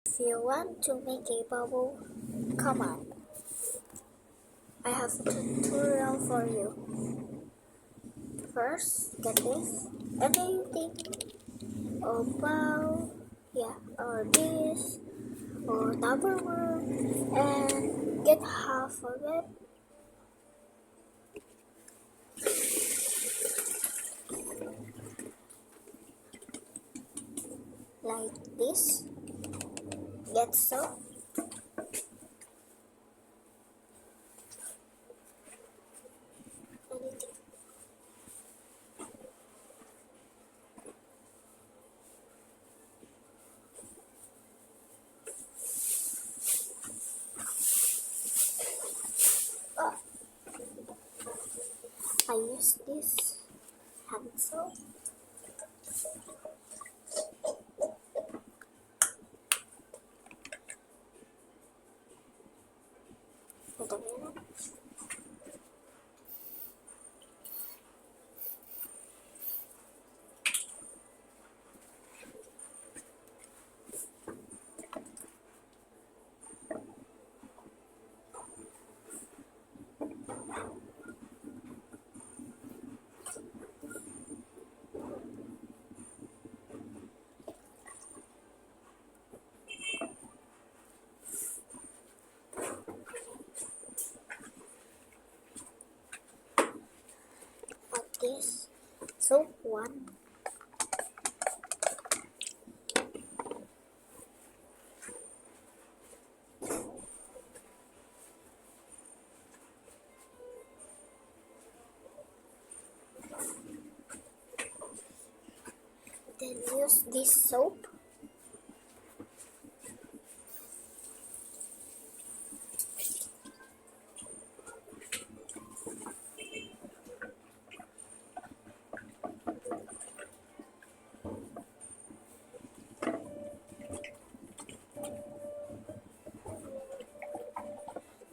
If you want to make a bubble, come on. I have a tutorial for you. First, get this, and then you think about, or this, or Tupperware, and get half of it. Like this. Get soap. Anything. Oh, I use this hand soap. Wait a minute. This soap one. Then use this soap.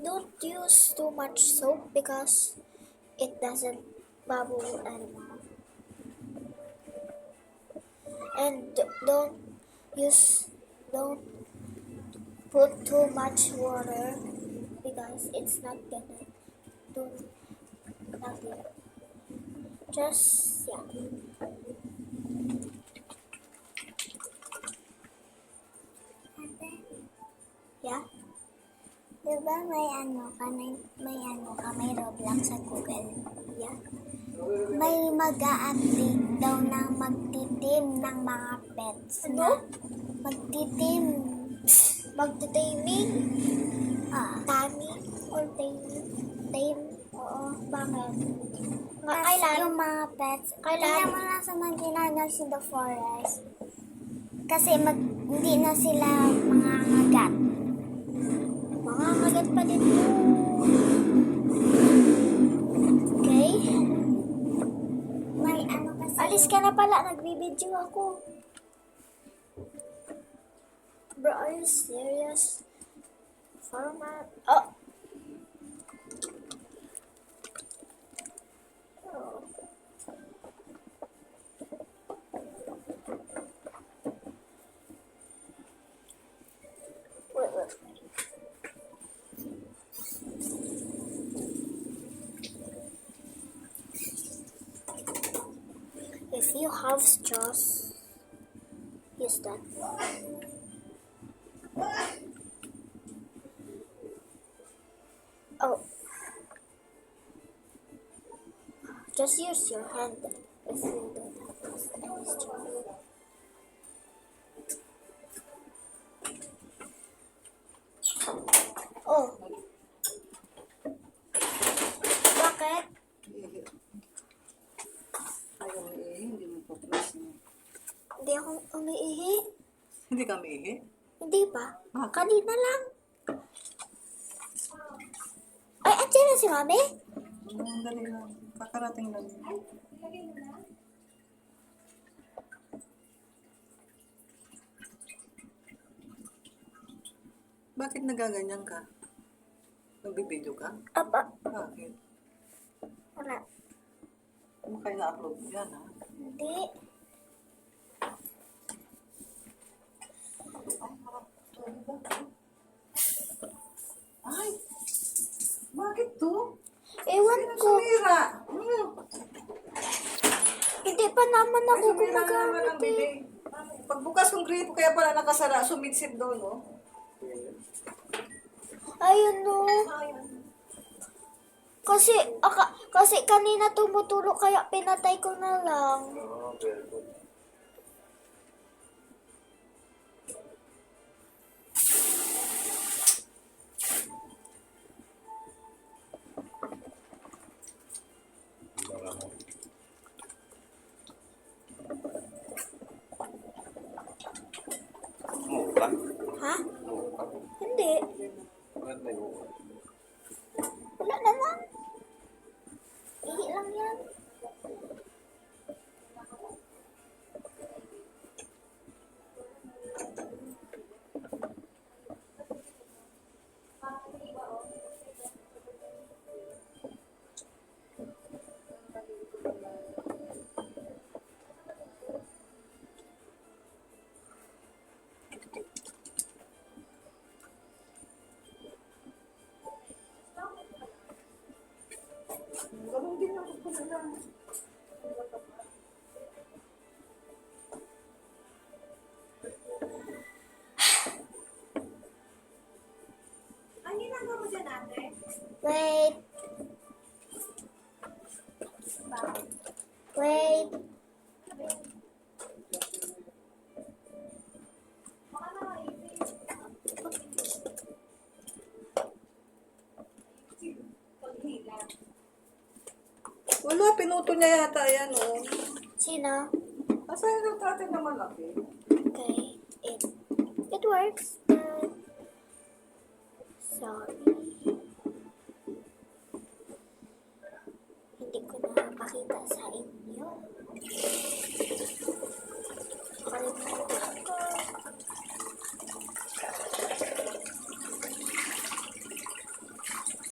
Don't use too much soap because it doesn't bubble anymore. And don't put too much water because it's not gonna do nothing. Just, Yeah. Diba may Roblox sa Google? Yeah. May mag-a-update daw na magtitim ng mga pets na magtitim. Magta-taming? Tani Or taming? tame. Oo. Bakit? Kasi yung mga pets, Kailan? tingnan mo lang sa Mantinanag in the forest. Kasi hindi na sila mga ngagat. Mga kagat pa din yun. Okay? May ano kasi. Alis ka na pala. Nagbibideo ako. Bro, are you serious? Format. Oh! Wait. If you have straws, use that. Oh. Just use your hand if you don't have any straws. Oh. Bakit? Ayaw mo iihi, hindi mo pa-press mo. Hindi ako umiihi. Hindi ka iihi? Hindi pa. Bakit? Kanina lang. Ay, andyan na si Mami? Dali lang. Kakarating lang. Bakit nagaganyan ka? Nagbibideo ka? Apa. Bakit? Wala. Ano kayo na-upload mo yan, ha? Hindi. Ay, harap to. ako Ay, kung sumira na naman ang magamit eh. bili. Pagbukas ng gripo, kaya pala nakasara, sumitsid doon, no? Ayun no. Kasi kanina tumutulo kaya pinatay ko na lang. Mukan. Ha? Mukan. Hindi. Bakit may mukan? Wala naman. Ihi lang yan. Ganun din ako po nila. Wait. Wait. Wala, pinuto niya yata yan, oh. Sino? Asan yung tatay na malaki? Okay. It works, but sorry. Hindi ko na mapakita sa inyo.